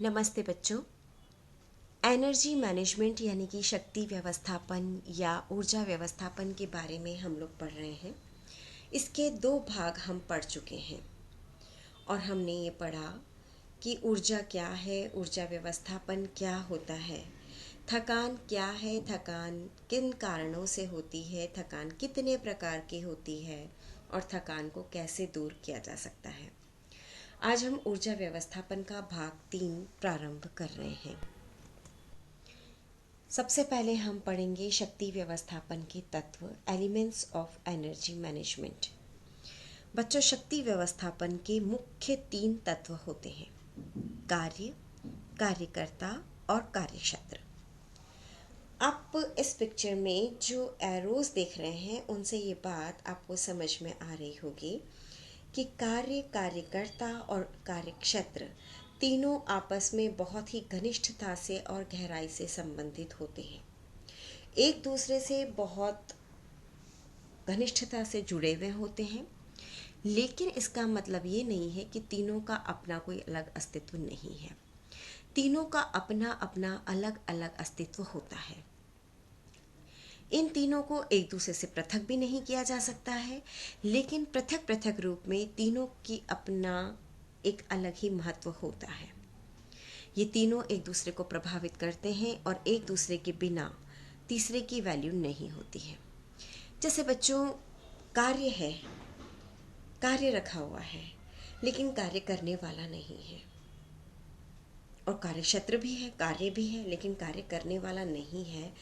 नमस्ते बच्चों। Energy management यानी कि शक्ति व्यवस्थापन या ऊर्जा व्यवस्थापन के बारे में हम लोग पढ़ रहे हैं। इसके 2 भाग हम पढ़ चुके हैं और हमने ये पढ़ा कि ऊर्जा क्या है, ऊर्जा व्यवस्थापन क्या होता है, थकान क्या है, थकान किन कारणों से होती है, थकान कितने प्रकार की होती है और थकान को कैसे दूर किया जा सकता है। आज हम ऊर्जा व्यवस्थापन का भाग 3 प्रारंभ कर रहे हैं। सबसे पहले हम पढ़ेंगे शक्ति व्यवस्थापन के तत्व, एलिमेंट्स ऑफ एनर्जी मैनेजमेंट। बच्चों, शक्ति व्यवस्थापन के मुख्य 3 तत्व होते हैं: कार्य, कार्यकर्ता और कार्यक्षेत्र। आप इस पिक्चर में जो एरोज देख रहे हैं उनसे ये बात आपको समझ में आ रही होगी कि कार्य, कार्यकर्ता और कार्यक्षेत्र तीनों आपस में बहुत ही घनिष्ठता से और गहराई से संबंधित होते हैं, एक दूसरे से बहुत घनिष्ठता से जुड़े हुए होते हैं। लेकिन इसका मतलब ये नहीं है कि तीनों का अपना कोई अलग अस्तित्व नहीं है। तीनों का अपना अपना अलग अलग अस्तित्व होता है। इन तीनों को एक दूसरे से पृथक भी नहीं किया जा सकता है, लेकिन पृथक पृथक रूप में तीनों की अपना एक अलग ही महत्व होता है। ये तीनों एक दूसरे को प्रभावित करते हैं और एक दूसरे के बिना तीसरे की वैल्यू नहीं होती है। जैसे बच्चों, कार्य है, कार्य रखा हुआ है लेकिन कार्य करने वाला नहीं है, और कार्यक्षेत्र भी है, कार्य भी है लेकिन कार्य करने वाला नहीं है,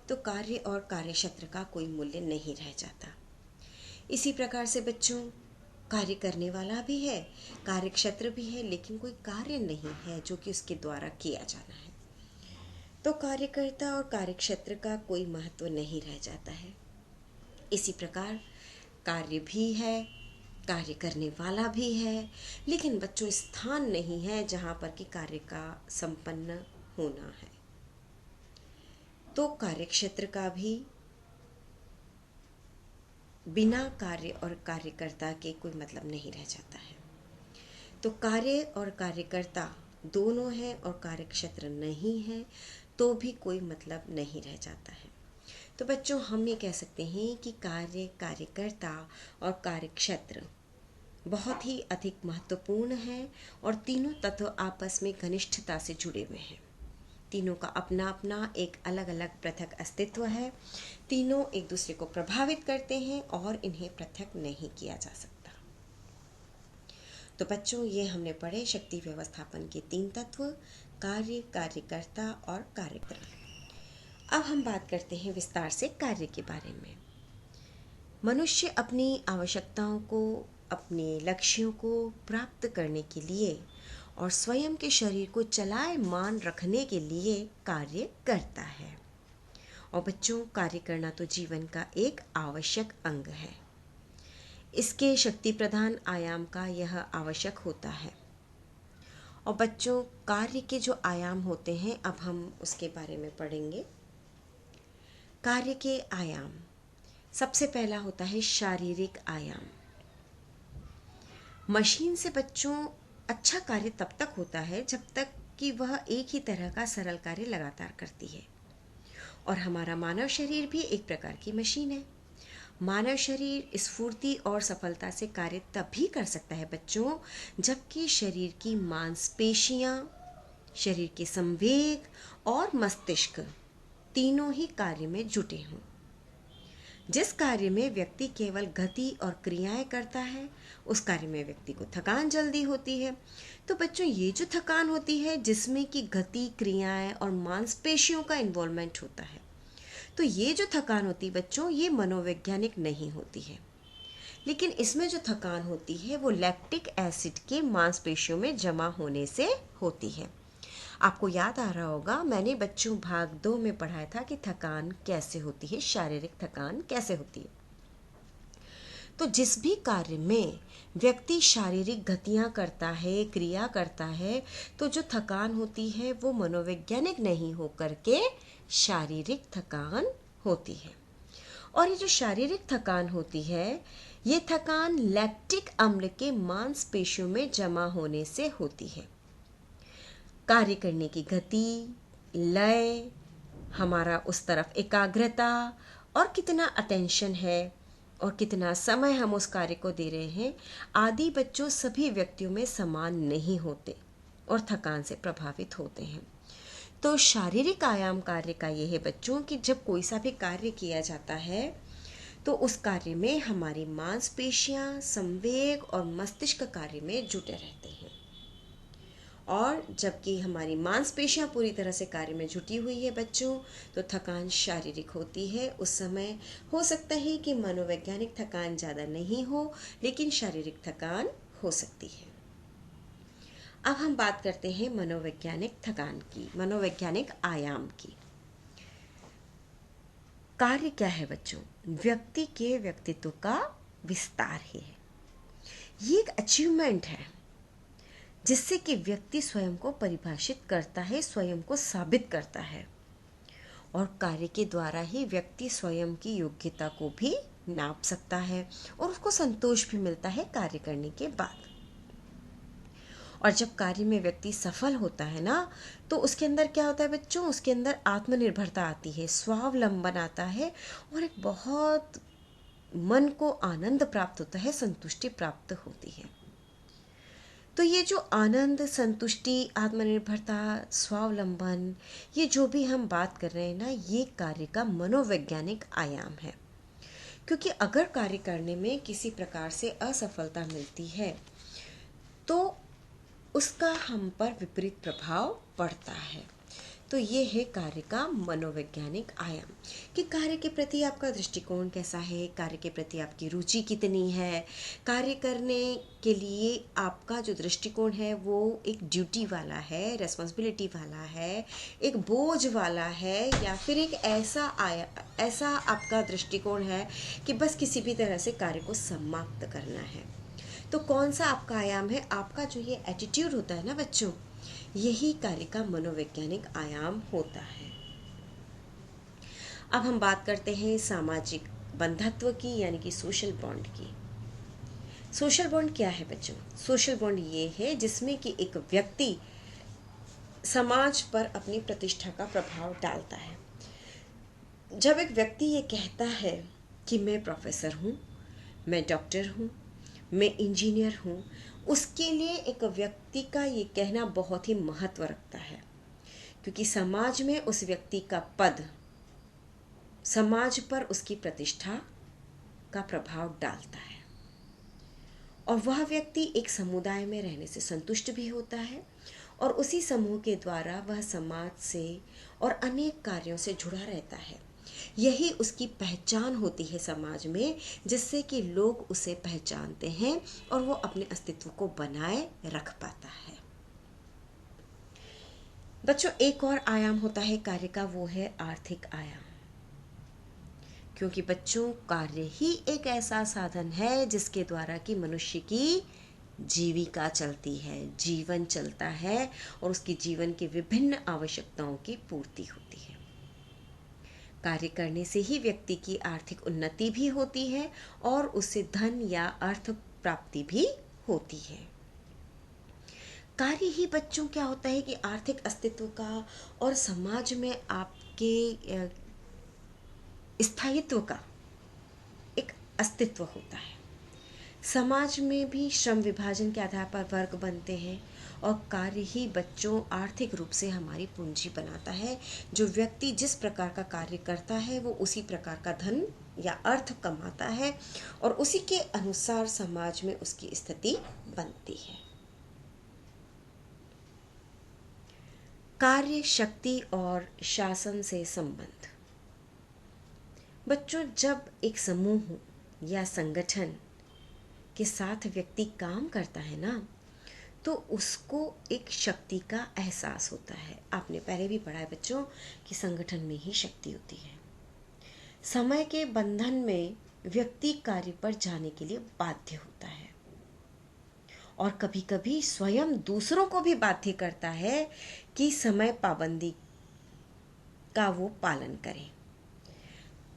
तो कार्य और कार्यक्षेत्र का कोई मूल्य नहीं रह जाता। इसी प्रकार से बच्चों, कार्य करने वाला भी है, कार्यक्षेत्र भी है, लेकिन कोई कार्य नहीं है जो कि उसके द्वारा किया जाना है, तो कार्यकर्ता और कार्यक्षेत्र का कोई महत्व नहीं रह जाता है। इसी प्रकार कार्य भी है, कार्य करने वाला भी है, लेकिन बच्चों स्थान नहीं है जहाँ पर कि कार्य का संपन्न होना है, तो कार्यक्षेत्र का भी बिना कार्य और कार्यकर्ता के कोई मतलब नहीं रह जाता है। तो कार्य और कार्यकर्ता दोनों हैं और कार्यक्षेत्र नहीं है तो भी कोई मतलब नहीं रह जाता है। तो बच्चों, हम ये कह सकते हैं कि कार्य, कार्यकर्ता और कार्यक्षेत्र बहुत ही अधिक महत्वपूर्ण है और तीनों तत्व आपस में घनिष्ठता से जुड़े हुए हैं। तीनों का अपना अपना एक अलग अलग पृथक अस्तित्व है। तीनों एक दूसरे को प्रभावित करते हैं और इन्हें पृथक नहीं किया जा सकता। तो बच्चों, ये हमने पढ़े शक्ति व्यवस्थापन के 3 तत्व, कार्य, कार्यकर्ता और कार्यक्रम। अब हम बात करते हैं विस्तार से कार्य के बारे में। मनुष्य अपनी आवश्यकताओं को, अपने लक्ष्यों को प्राप्त करने के लिए और स्वयं के शरीर को चलायमान रखने के लिए कार्य करता है। और बच्चों, कार्य करना तो जीवन का एक आवश्यक अंग है। इसके शक्ति प्रधान आयाम का यह आवश्यक होता है। और बच्चों, कार्य के जो आयाम होते हैं, अब हम उसके बारे में पढ़ेंगे। कार्य के आयाम, सबसे पहला होता है शारीरिक आयाम। मशीन से बच्चों अच्छा कार्य तब तक होता है जब तक कि वह एक ही तरह का सरल कार्य लगातार करती है, और हमारा मानव शरीर भी एक प्रकार की मशीन है। मानव शरीर स्फूर्ति और सफलता से कार्य तभी कर सकता है बच्चों, जबकि शरीर की मांसपेशियां, शरीर के संवेग और मस्तिष्क तीनों ही कार्य में जुटे हों। जिस कार्य में व्यक्ति केवल गति और क्रियाएं करता है, उस कार्य में व्यक्ति को थकान जल्दी होती है। तो बच्चों, ये जो थकान होती है जिसमें कि गति, क्रियाएं और मांसपेशियों का इन्वॉल्वमेंट होता है, तो ये जो थकान होती है बच्चों, ये मनोवैज्ञानिक नहीं होती है, लेकिन इसमें जो थकान होती है वो लैक्टिक एसिड के मांसपेशियों में जमा होने से होती है। आपको याद आ रहा होगा, मैंने बच्चों भाग 2 में पढ़ाया था कि थकान कैसे होती है, शारीरिक थकान कैसे होती है। तो जिस भी कार्य में व्यक्ति शारीरिक गतियां करता है, क्रिया करता है, तो जो थकान होती है वो मनोवैज्ञानिक नहीं होकर के शारीरिक थकान होती है। और ये जो शारीरिक थकान होती है, ये थकान लैक्टिक अम्ल के मांसपेशियों में जमा होने से होती है। कार्य करने की गति, लय, हमारा उस तरफ एकाग्रता और कितना अटेंशन है और कितना समय हम उस कार्य को दे रहे हैं आदि बच्चों सभी व्यक्तियों में समान नहीं होते और थकान से प्रभावित होते हैं। तो शारीरिक आयाम कार्य का यह है बच्चों कि जब कोई सा भी कार्य किया जाता है तो उस कार्य में हमारी मांसपेशियां, संवेग और मस्तिष्क कार्य में जुटे रहते हैं। और जबकि हमारी मांसपेशियां पूरी तरह से कार्य में जुटी हुई है बच्चों, तो थकान शारीरिक होती है। उस समय हो सकता है कि मनोवैज्ञानिक थकान ज़्यादा नहीं हो, लेकिन शारीरिक थकान हो सकती है। अब हम बात करते हैं मनोवैज्ञानिक थकान की, मनोवैज्ञानिक आयाम की। कार्य क्या है बच्चों? व्यक्ति के व्यक्तित्व का विस्तार है। ये एक अचीवमेंट है जिससे कि व्यक्ति स्वयं को परिभाषित करता है, स्वयं को साबित करता है, और कार्य के द्वारा ही व्यक्ति स्वयं की योग्यता को भी नाप सकता है और उसको संतोष भी मिलता है कार्य करने के बाद। और जब कार्य में व्यक्ति सफल होता है ना, तो उसके अंदर क्या होता है बच्चों? उसके अंदर आत्मनिर्भरता आती है, स्वावलंबन आता है और एक बहुत मन को आनंद प्राप्त होता है, संतुष्टि प्राप्त होती है। तो ये जो आनंद, संतुष्टि, आत्मनिर्भरता, स्वावलंबन, ये जो भी हम बात कर रहे हैं ना, ये कार्य का मनोवैज्ञानिक आयाम है। क्योंकि अगर कार्य करने में किसी प्रकार से असफलता मिलती है तो उसका हम पर विपरीत प्रभाव पड़ता है। तो ये है कार्य का मनोवैज्ञानिक आयाम कि कार्य के प्रति आपका दृष्टिकोण कैसा है, कार्य के प्रति आपकी रुचि कितनी है, कार्य करने के लिए आपका जो दृष्टिकोण है वो एक ड्यूटी वाला है, रेस्पॉन्सिबिलिटी वाला है, एक बोझ वाला है, या फिर एक ऐसा आपका दृष्टिकोण है कि बस किसी भी तरह से कार्य को समाप्त करना है। तो कौन सा आपका आयाम है? आपका जो ये एटीट्यूड होता है ना बच्चों, यही कार्य का मनोवैज्ञानिक आयाम होता है। अब हम बात करते हैं सामाजिक बंधत्व की, यानी कि सोशल बॉन्ड की। सोशल बॉन्ड क्या है बच्चों? सोशल बॉन्ड ये है जिसमें कि एक व्यक्ति समाज पर अपनी प्रतिष्ठा का प्रभाव डालता है। जब एक व्यक्ति ये कहता है कि मैं प्रोफेसर हूँ, मैं डॉक्टर हूँ, मैं इंजीनियर हूँ, उसके लिए एक व्यक्ति का ये कहना बहुत ही महत्व रखता है, क्योंकि समाज में उस व्यक्ति का पद समाज पर उसकी प्रतिष्ठा का प्रभाव डालता है, और वह व्यक्ति एक समुदाय में रहने से संतुष्ट भी होता है, और उसी समूह के द्वारा वह समाज से और अनेक कार्यों से जुड़ा रहता है। यही उसकी पहचान होती है समाज में, जिससे कि लोग उसे पहचानते हैं और वो अपने अस्तित्व को बनाए रख पाता है। बच्चों, एक और आयाम होता है कार्य का, वो है आर्थिक आयाम। क्योंकि बच्चों, कार्य ही एक ऐसा साधन है जिसके द्वारा कि मनुष्य की जीविका चलती है, जीवन चलता है, और उसकी जीवन की विभिन्न आवश्यकताओं की पूर्ति होती है। कार्य करने से ही व्यक्ति की आर्थिक उन्नति भी होती है और उससे धन या अर्थ प्राप्ति भी होती है। कार्य ही बच्चों क्या होता है कि आर्थिक अस्तित्व का और समाज में आपके स्थायित्व का एक अस्तित्व होता है। समाज में भी श्रम विभाजन के आधार पर वर्ग बनते हैं, और कार्य ही बच्चों आर्थिक रूप से हमारी पूंजी बनाता है। जो व्यक्ति जिस प्रकार का कार्य करता है वो उसी प्रकार का धन या अर्थ कमाता है, और उसी के अनुसार समाज में उसकी स्थिति बनती है। कार्य, शक्ति और शासन से संबंध। बच्चों, जब एक समूह या संगठन के साथ व्यक्ति काम करता है ना, तो उसको एक शक्ति का एहसास होता है। आपने पहले भी पढ़ा है बच्चों कि संगठन में ही शक्ति होती है। समय के बंधन में व्यक्ति कार्य पर जाने के लिए बाध्य होता है, और कभी कभी स्वयं दूसरों को भी बाध्य करता है कि समय पाबंदी का वो पालन करें।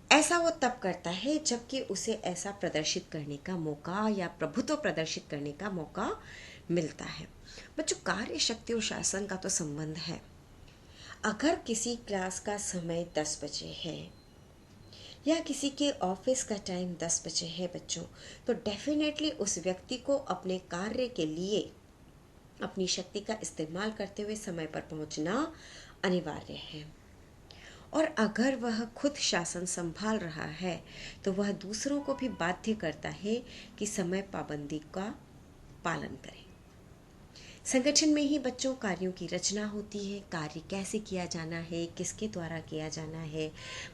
ऐसा वो तब करता है जबकि उसे ऐसा प्रदर्शित करने का मौका या प्रभुत्व प्रदर्शित करने का मौका मिलता है। बच्चों, कार्य शक्ति और शासन का तो संबंध है। अगर किसी क्लास का समय 10 बजे है या किसी के ऑफिस का टाइम 10 बजे है बच्चों, तो डेफिनेटली उस व्यक्ति को अपने कार्य के लिए अपनी शक्ति का इस्तेमाल करते हुए समय पर पहुंचना अनिवार्य है। और अगर वह खुद शासन संभाल रहा है तो वह दूसरों को भी बाध्य करता है कि समय पाबंदी का पालन करें। संगठन में ही बच्चों कार्यों की रचना होती है, कार्य कैसे किया जाना है, किसके द्वारा किया जाना है,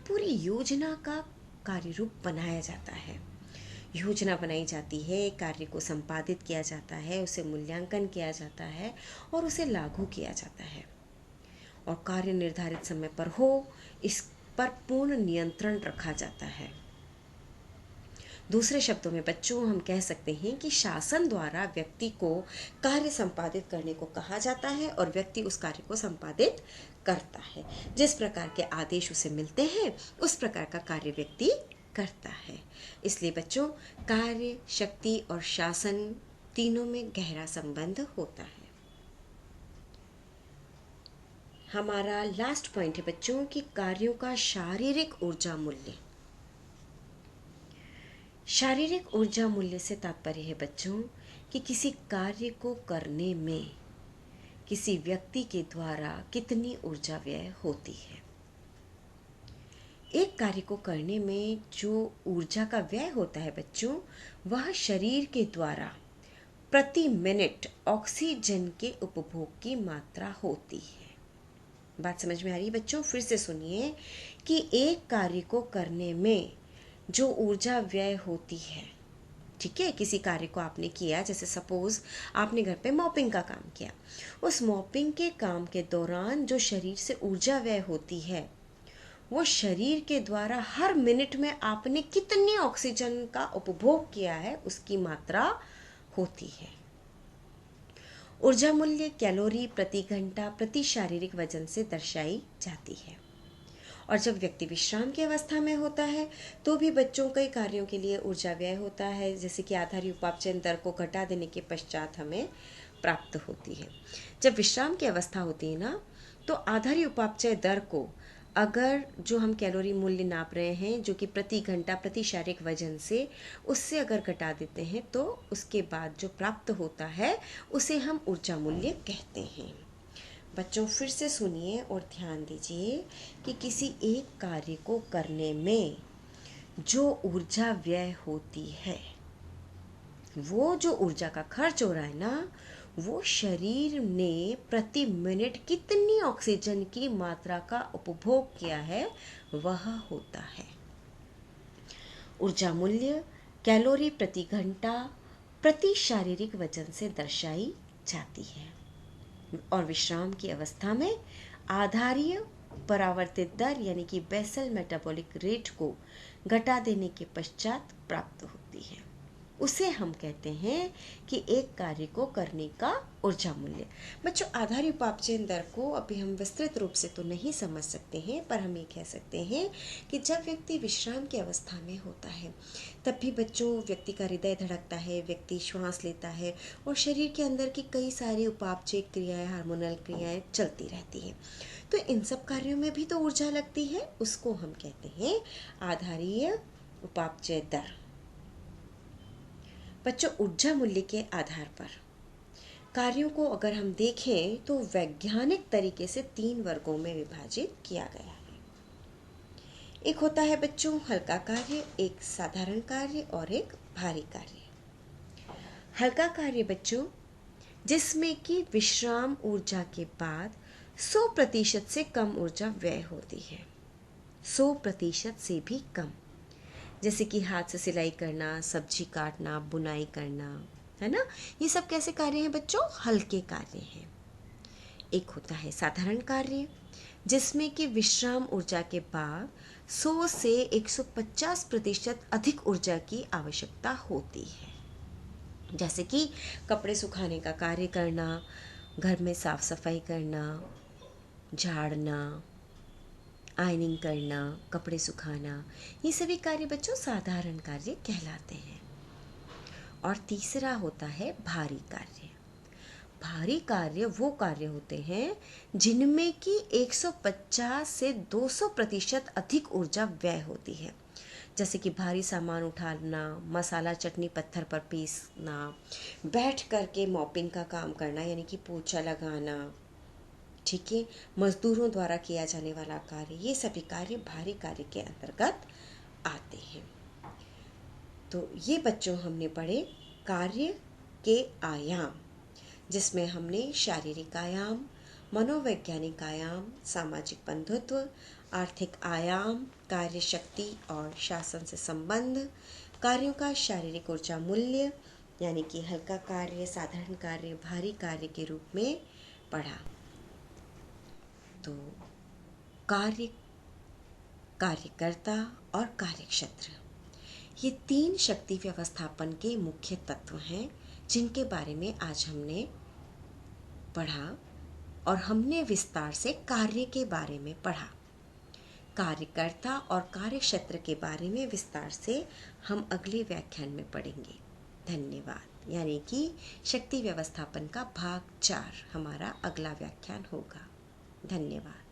पूरी योजना का कार्य रूप बनाया जाता है। योजना बनाई जाती है, कार्य को संपादित किया जाता है, उसे मूल्यांकन किया जाता है और उसे लागू किया जाता है। और कार्य निर्धारित समय पर हो, इस पर पूर्ण नियंत्रण रखा जाता है। दूसरे शब्दों में बच्चों, हम कह सकते हैं कि शासन द्वारा व्यक्ति को कार्य संपादित करने को कहा जाता है और व्यक्ति उस कार्य को संपादित करता है। जिस प्रकार के आदेश उसे मिलते हैं उस प्रकार का कार्य व्यक्ति करता है। इसलिए बच्चों, कार्य, शक्ति और शासन तीनों में गहरा संबंध होता है। हमारा लास्ट पॉइंट है बच्चों कि कार्यों का शारीरिक ऊर्जा मूल्य। शारीरिक ऊर्जा मूल्य से तात्पर्य है बच्चों कि किसी कार्य को करने में किसी व्यक्ति के द्वारा कितनी ऊर्जा व्यय होती है। एक कार्य को करने में जो ऊर्जा का व्यय होता है बच्चों, वह शरीर के द्वारा प्रति मिनट ऑक्सीजन के उपभोग की मात्रा होती है। बात समझ में आ रही है बच्चों? फिर से सुनिए कि एक कार्य को करने में जो ऊर्जा व्यय होती है, ठीक है, किसी कार्य को आपने किया, जैसे सपोज आपने घर पे मॉपिंग का काम किया, उस मॉपिंग के काम के दौरान जो शरीर से ऊर्जा व्यय होती है, वो शरीर के द्वारा हर मिनट में आपने कितनी ऑक्सीजन का उपभोग किया है उसकी मात्रा होती है। ऊर्जा मूल्य कैलोरी प्रति घंटा प्रति शारीरिक वजन से दर्शाई जाती है। और जब व्यक्ति विश्राम की अवस्था में होता है तो भी बच्चों कई कार्यों के लिए ऊर्जा व्यय होता है, जैसे कि आधारी उपापचय दर को घटा देने के पश्चात हमें प्राप्त होती है। जब विश्राम की अवस्था होती है ना, तो आधारी उपापचय दर को अगर जो हम कैलोरी मूल्य नाप रहे हैं, जो कि प्रति घंटा प्रति शारीरिक वजन से, उससे अगर घटा देते हैं तो उसके बाद जो प्राप्त होता है उसे हम ऊर्जा मूल्य कहते हैं। बच्चों, फिर से सुनिए और ध्यान दीजिए कि किसी एक कार्य को करने में जो ऊर्जा व्यय होती है, वो जो ऊर्जा का खर्च हो रहा है ना, वो शरीर ने प्रति मिनट कितनी ऑक्सीजन की मात्रा का उपभोग किया है वह होता है। ऊर्जा मूल्य कैलोरी प्रति घंटा प्रति शारीरिक वजन से दर्शाई जाती है और विश्राम की अवस्था में आधारीय परावर्तित दर यानी कि बेसल मेटाबॉलिक रेट को घटा देने के पश्चात प्राप्त होती है। उसे हम कहते हैं कि एक कार्य को करने का ऊर्जा मूल्य। बच्चों, आधारी उपापचय दर को अभी हम विस्तृत रूप से तो नहीं समझ सकते हैं, पर हम ये कह सकते हैं कि जब व्यक्ति विश्राम की अवस्था में होता है तब भी बच्चों व्यक्ति का हृदय धड़कता है, व्यक्ति श्वास लेता है और शरीर के अंदर की कई सारी उपापचय क्रियाएं, हार्मोनल क्रियाएं चलती रहती हैं। तो इन सब कार्यों में भी तो ऊर्जा लगती है, उसको हम कहते हैं आधारीय उपापचय दर। बच्चों, ऊर्जा मूल्य के आधार पर कार्यों को अगर हम देखें तो वैज्ञानिक तरीके से 3 वर्गों में विभाजित किया गया है। एक होता है बच्चों हल्का कार्य, एक साधारण कार्य और एक भारी कार्य। हल्का कार्य बच्चों, जिसमें कि विश्राम ऊर्जा के बाद 100% से कम ऊर्जा व्यय होती है, 100% से भी कम, जैसे कि हाथ से सिलाई करना, सब्जी काटना, बुनाई करना, है ना। ये सब कैसे कार्य हैं बच्चों? हल्के कार्य हैं। एक होता है साधारण कार्य, जिसमें कि विश्राम ऊर्जा के बाद 100 से 150% अधिक ऊर्जा की आवश्यकता होती है, जैसे कि कपड़े सुखाने का कार्य करना, घर में साफ सफाई करना, झाड़ना, आयनिंग करना, कपड़े सुखाना, ये सभी कार्य बच्चों साधारण कार्य कहलाते हैं। और तीसरा होता है भारी कार्य। भारी कार्य वो कार्य होते हैं जिनमें कि 150 से 200% अधिक ऊर्जा व्यय होती है, जैसे कि भारी सामान उठाना, मसाला चटनी पत्थर पर पीसना, बैठ कर के मॉपिंग का काम करना यानी कि पोछा लगाना, ठीक है, मजदूरों द्वारा किया जाने वाला कार्य, ये सभी कार्य भारी कार्य के अंतर्गत आते हैं। तो ये बच्चों हमने पढ़े कार्य के आयाम, जिसमें हमने शारीरिक आयाम, मनोवैज्ञानिक आयाम, सामाजिक बंधुत्व, आर्थिक आयाम, कार्य शक्ति और शासन से संबंध, कार्यों का शारीरिक ऊर्जा मूल्य यानी कि हल्का कार्य, साधारण कार्य, भारी कार्य के रूप में पढ़ा। तो कार्य, कार्यकर्ता और कार्यक्षेत्र, ये 3 शक्ति व्यवस्थापन के मुख्य तत्व हैं जिनके बारे में आज हमने पढ़ा और हमने विस्तार से कार्य के बारे में पढ़ा। कार्यकर्ता और कार्यक्षेत्र के बारे में विस्तार से हम अगले व्याख्यान में पढ़ेंगे। धन्यवाद। यानी कि शक्ति व्यवस्थापन का भाग 4 हमारा अगला व्याख्यान होगा। धन्यवाद।